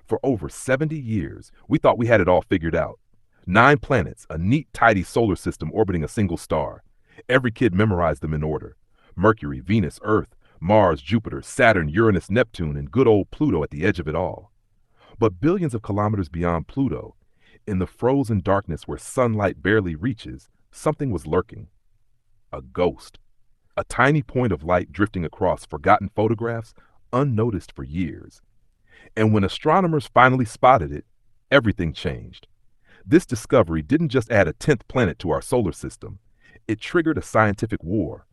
For over 70 years, we thought we had it all figured out. 9 planets, a neat, tidy solar system orbiting a single star. Every kid memorized them in order: Mercury, Venus, Earth, Mars, Jupiter, Saturn, Uranus, Neptune, and good old Pluto at the edge of it all. But billions of kilometers beyond Pluto, in the frozen darkness where sunlight barely reaches, something was lurking. A ghost. A tiny point of light drifting across forgotten photographs, unnoticed for years. And when astronomers finally spotted it, everything changed. This discovery didn't just add a 10th planet to our solar system. It triggered a scientific war.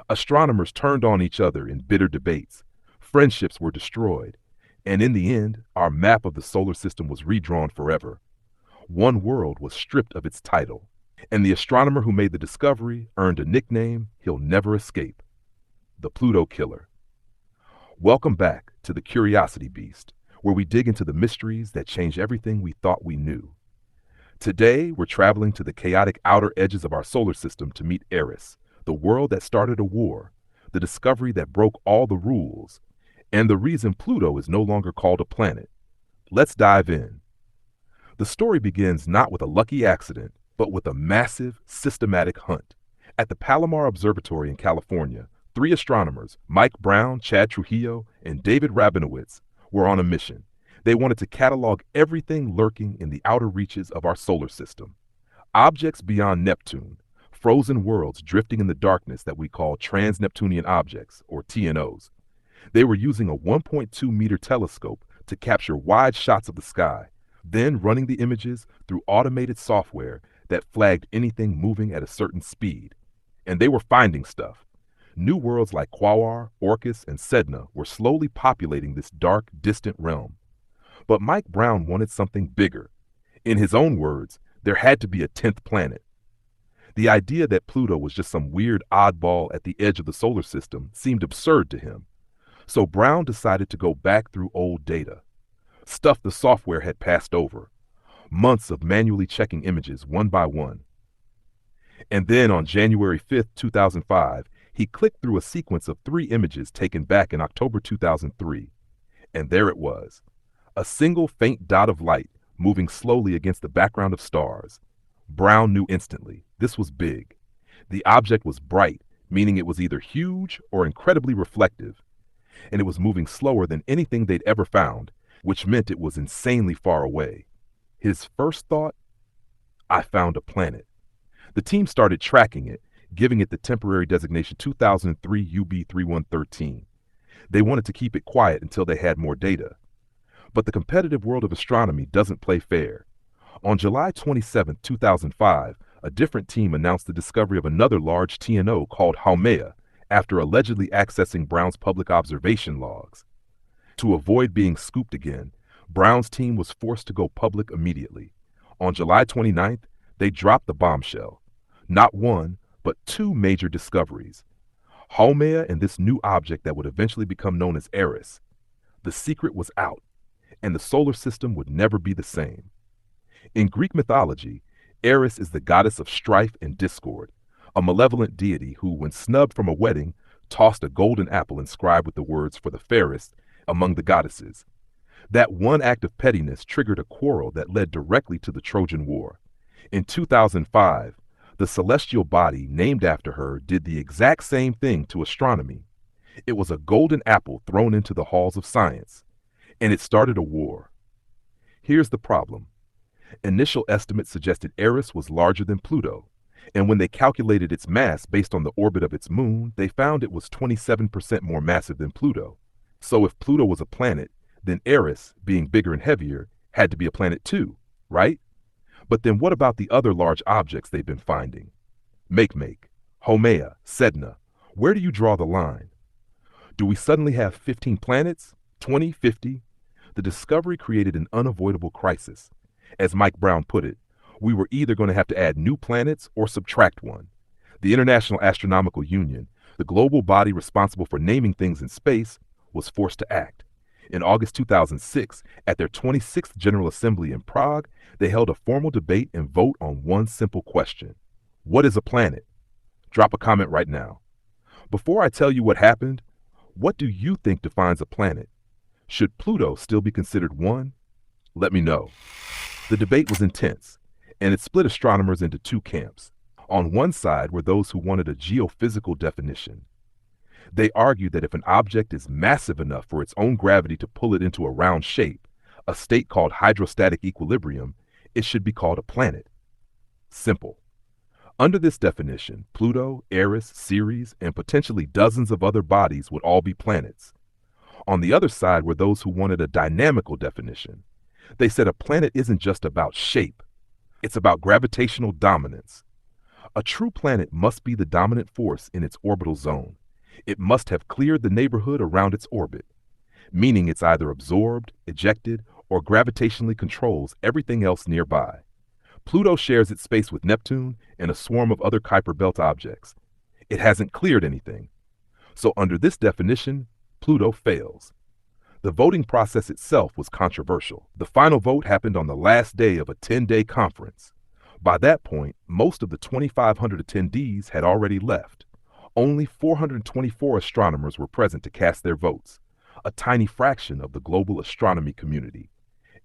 Astronomers turned on each other in bitter debates. Friendships were destroyed. And in the end, our map of the solar system was redrawn forever. One world was stripped of its title. And the astronomer who made the discovery earned a nickname he'll never escape: the Pluto Killer. Welcome back to the Curiosity Beast, where we dig into the mysteries that change everything we thought we knew. Today, we're traveling to the chaotic outer edges of our solar system to meet Eris, the world that started a war, the discovery that broke all the rules, and the reason Pluto is no longer called a planet. Let's dive in. The story begins not with a lucky accident, but with a massive, systematic hunt. At the Palomar Observatory in California, 3 astronomers, Mike Brown, Chad Trujillo, and David Rabinowitz, were on a mission. They wanted to catalog everything lurking in the outer reaches of our solar system. Objects beyond Neptune, frozen worlds drifting in the darkness that we call trans-Neptunian objects, or TNOs. They were using a 1.2-meter telescope to capture wide shots of the sky, then running the images through automated software that flagged anything moving at a certain speed. And they were finding stuff. New worlds like Quaoar, Orcus, and Sedna were slowly populating this dark, distant realm. But Mike Brown wanted something bigger. In his own words, there had to be a 10th planet. The idea that Pluto was just some weird oddball at the edge of the solar system seemed absurd to him. So Brown decided to go back through old data, stuff the software had passed over, months of manually checking images one by one. And then on January 5th, 2005, he clicked through a sequence of 3 images taken back in October 2003. And there it was, a single faint dot of light moving slowly against the background of stars. Brown knew instantly this was big. The object was bright, meaning it was either huge or incredibly reflective. And it was moving slower than anything they'd ever found, which meant it was insanely far away. His first thought: I found a planet. The team started tracking it, giving it the temporary designation 2003 UB3113. They wanted to keep it quiet until they had more data. But the competitive world of astronomy doesn't play fair. On July 27, 2005, a different team announced the discovery of another large TNO called Haumea after allegedly accessing Brown's public observation logs. To avoid being scooped again, Brown's team was forced to go public immediately. On July 29th, they dropped the bombshell. Not one, but 2 major discoveries: Haumea and this new object that would eventually become known as Eris. The secret was out, and the solar system would never be the same. In Greek mythology, Eris is the goddess of strife and discord, a malevolent deity who, when snubbed from a wedding, tossed a golden apple inscribed with the words "for the fairest" among the goddesses. That one act of pettiness triggered a quarrel that led directly to the Trojan War. In 2005, the celestial body named after her did the exact same thing to astronomy. It was a golden apple thrown into the halls of science, and it started a war. Here's the problem. Initial estimates suggested Eris was larger than Pluto, and when they calculated its mass based on the orbit of its moon, they found it was 27% more massive than Pluto. So if Pluto was a planet, then Eris, being bigger and heavier, had to be a planet too, right? But then what about the other large objects they've been finding? Makemake, Haumea, Sedna. Where do you draw the line? Do we suddenly have 15 planets? 20, 50? The discovery created an unavoidable crisis. As Mike Brown put it, we were either going to have to add new planets or subtract one. The International Astronomical Union, the global body responsible for naming things in space, was forced to act. In August 2006, at their 26th General Assembly in Prague, they held a formal debate and vote on one simple question: what is a planet? Drop a comment right now. Before I tell you what happened, what do you think defines a planet? Should Pluto still be considered one? Let me know. The debate was intense, and it split astronomers into two camps. On one side were those who wanted a geophysical definition. They argued that if an object is massive enough for its own gravity to pull it into a round shape, a state called hydrostatic equilibrium, it should be called a planet. Simple. Under this definition, Pluto, Eris, Ceres, and potentially dozens of other bodies would all be planets. On the other side were those who wanted a dynamical definition. They said a planet isn't just about shape, it's about gravitational dominance. A true planet must be the dominant force in its orbital zone. It must have cleared the neighborhood around its orbit, meaning it's either absorbed, ejected, or gravitationally controls everything else nearby. Pluto shares its space with Neptune and a swarm of other Kuiper Belt objects. It hasn't cleared anything. So under this definition, Pluto fails. The voting process itself was controversial. The final vote happened on the last day of a 10-day conference. By that point, most of the 2,500 attendees had already left. Only 424 astronomers were present to cast their votes, a tiny fraction of the global astronomy community.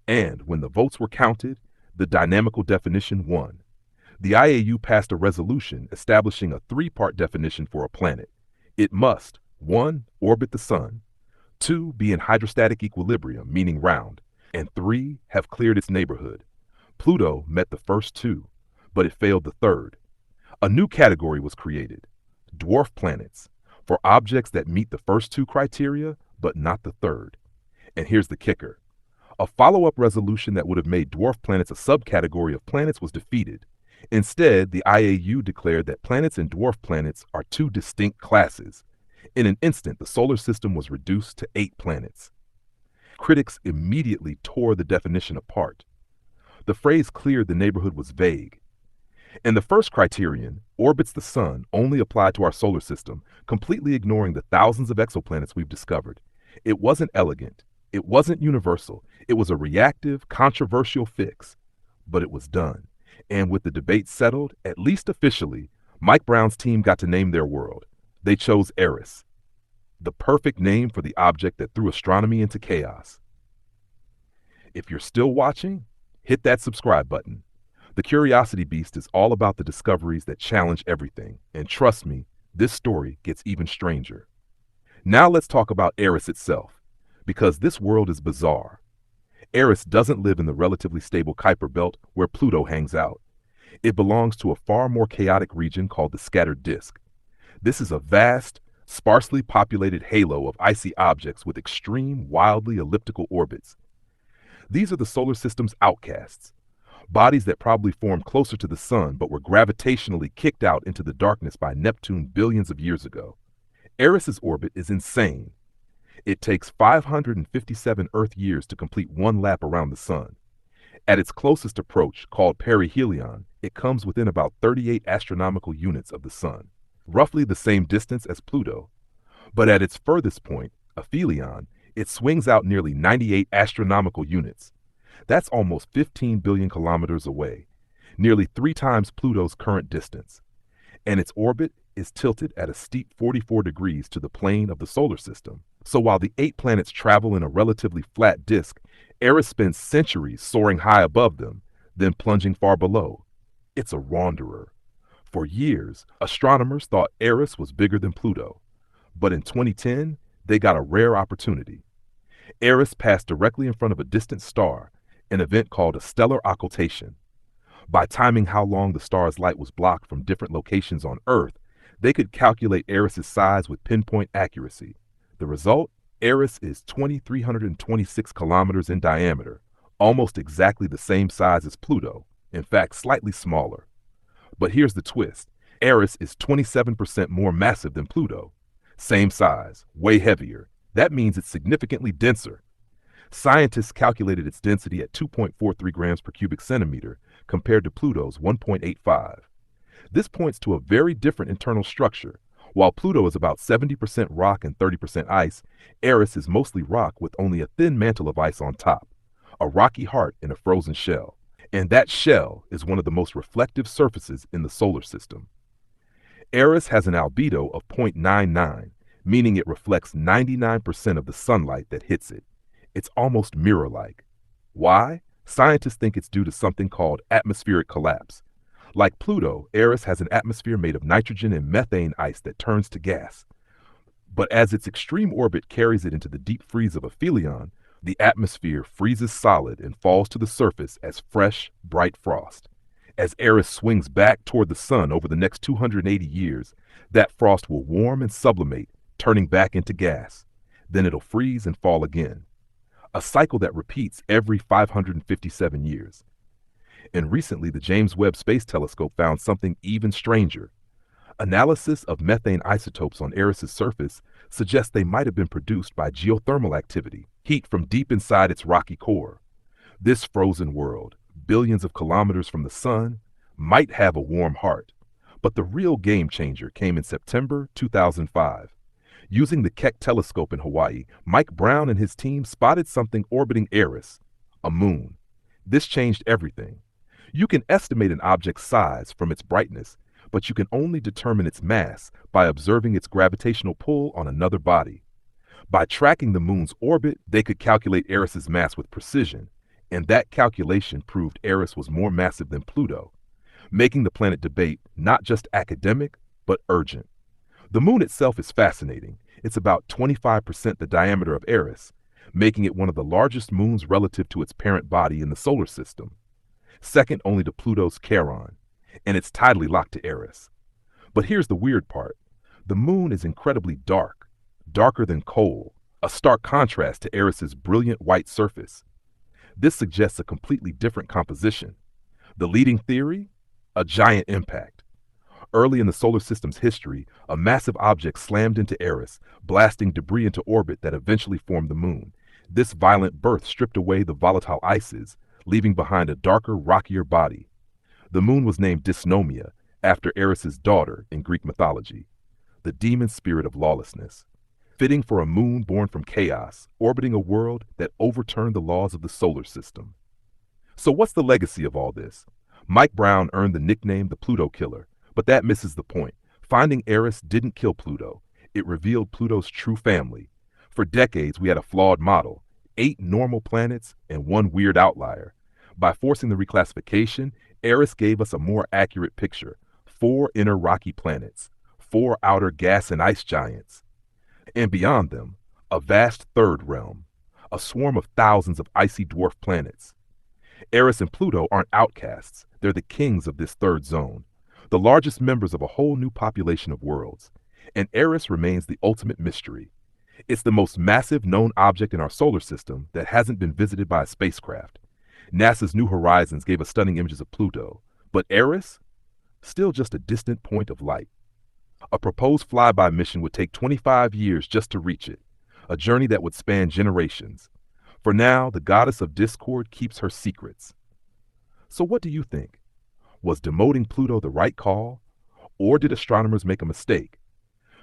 And when the votes were counted, the dynamical definition won. The IAU passed a resolution establishing a three-part definition for a planet. It must, 1, orbit the sun, 2, be in hydrostatic equilibrium, meaning round, and 3, have cleared its neighborhood. Pluto met the first two, but it failed the third. A new category was created, dwarf planets, for objects that meet the first two criteria, but not the third. And here's the kicker. A follow-up resolution that would have made dwarf planets a subcategory of planets was defeated. Instead, the IAU declared that planets and dwarf planets are two distinct classes. In an instant, the solar system was reduced to 8 planets. Critics immediately tore the definition apart. The phrase cleared the neighborhood was vague. And the first criterion, orbits the sun, only applied to our solar system, completely ignoring the thousands of exoplanets we've discovered. It wasn't elegant. It wasn't universal. It was a reactive, controversial fix. But it was done. And with the debate settled, at least officially, Mike Brown's team got to name their world. They chose Eris, the perfect name for the object that threw astronomy into chaos. If you're still watching, hit that subscribe button. The Curiosity Beast is all about the discoveries that challenge everything. And trust me, this story gets even stranger. Now let's talk about Eris itself, because this world is bizarre. Eris doesn't live in the relatively stable Kuiper Belt where Pluto hangs out. It belongs to a far more chaotic region called the scattered disk. This is a vast, sparsely populated halo of icy objects with extreme, wildly elliptical orbits. These are the solar system's outcasts, bodies that probably formed closer to the sun but were gravitationally kicked out into the darkness by Neptune billions of years ago. Eris's orbit is insane. It takes 557 Earth years to complete one lap around the sun. At its closest approach, called perihelion, it comes within about 38 astronomical units of the sun, roughly the same distance as Pluto. But at its furthest point, aphelion, it swings out nearly 98 astronomical units. That's almost 15 billion kilometers away, nearly 3 times Pluto's current distance. And its orbit is tilted at a steep 44 degrees to the plane of the solar system. So while the 8 planets travel in a relatively flat disk, Eris spends centuries soaring high above them, then plunging far below. It's a wanderer. For years, astronomers thought Eris was bigger than Pluto. But in 2010, they got a rare opportunity. Eris passed directly in front of a distant star, an event called a stellar occultation. By timing how long the star's light was blocked from different locations on Earth, they could calculate Eris's size with pinpoint accuracy. The result? Eris is 2,326 kilometers in diameter, almost exactly the same size as Pluto, in fact slightly smaller. But here's the twist. Eris is 27% more massive than Pluto. Same size, way heavier. That means it's significantly denser. Scientists calculated its density at 2.43 grams per cubic centimeter compared to Pluto's 1.85. This points to a very different internal structure. While Pluto is about 70% rock and 30% ice, Eris is mostly rock with only a thin mantle of ice on top, a rocky heart in a frozen shell. And that shell is one of the most reflective surfaces in the solar system. Eris has an albedo of 0.99, meaning it reflects 99% of the sunlight that hits it. It's almost mirror-like. Why? Scientists think it's due to something called atmospheric collapse. Like Pluto, Eris has an atmosphere made of nitrogen and methane ice that turns to gas. But as its extreme orbit carries it into the deep freeze of aphelion, the atmosphere freezes solid and falls to the surface as fresh, bright frost. As Eris swings back toward the sun over the next 280 years, that frost will warm and sublimate, turning back into gas. Then it'll freeze and fall again. A cycle that repeats every 557 years. And recently, the James Webb Space Telescope found something even stranger. Analysis of methane isotopes on Eris's surface suggests they might have been produced by geothermal activity, heat from deep inside its rocky core. This frozen world, billions of kilometers from the sun, might have a warm heart. But the real game changer came in September 2005. Using the Keck telescope in Hawaii, Mike Brown and his team spotted something orbiting Eris, a moon. This changed everything. You can estimate an object's size from its brightness, but you can only determine its mass by observing its gravitational pull on another body. By tracking the moon's orbit, they could calculate Eris's mass with precision, and that calculation proved Eris was more massive than Pluto, making the planet debate not just academic, but urgent. The moon itself is fascinating. It's about 25% the diameter of Eris, making it one of the largest moons relative to its parent body in the solar system, second only to Pluto's Charon, and it's tidally locked to Eris. But here's the weird part. The moon is incredibly dark, darker than coal, a stark contrast to Eris's brilliant white surface. This suggests a completely different composition. The leading theory? A giant impact. Early in the solar system's history, a massive object slammed into Eris, blasting debris into orbit that eventually formed the moon. This violent birth stripped away the volatile ices, leaving behind a darker, rockier body. The moon was named Dysnomia, after Eris's daughter in Greek mythology, the demon spirit of lawlessness. Fitting for a moon born from chaos, orbiting a world that overturned the laws of the solar system. So what's the legacy of all this? Mike Brown earned the nickname the Pluto Killer, but that misses the point. Finding Eris didn't kill Pluto. It revealed Pluto's true family. For decades, we had a flawed model, 8 normal planets and 1 weird outlier. By forcing the reclassification, Eris gave us a more accurate picture. 4 inner rocky planets, 4 outer gas and ice giants, and beyond them, a vast third realm, a swarm of thousands of icy dwarf planets. Eris and Pluto aren't outcasts, they're the kings of this third zone, the largest members of a whole new population of worlds. And Eris remains the ultimate mystery. It's the most massive known object in our solar system that hasn't been visited by a spacecraft. NASA's New Horizons gave us stunning images of Pluto, but Eris? Still just a distant point of light. A proposed flyby mission would take 25 years just to reach it, a journey that would span generations. For now, the goddess of discord keeps her secrets. So what do you think? Was demoting Pluto the right call? Or did astronomers make a mistake?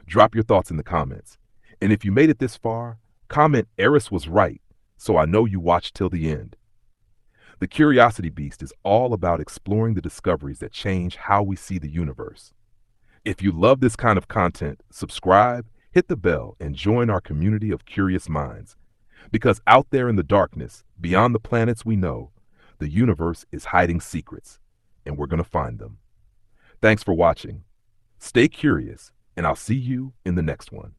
Drop your thoughts in the comments. And if you made it this far, comment Eris was right, so I know you watched till the end. The Curiosity Beast is all about exploring the discoveries that change how we see the universe. If you love this kind of content, subscribe, hit the bell, and join our community of curious minds. Because out there in the darkness, beyond the planets we know, the universe is hiding secrets, and we're going to find them. Thanks for watching. Stay curious, and I'll see you in the next one.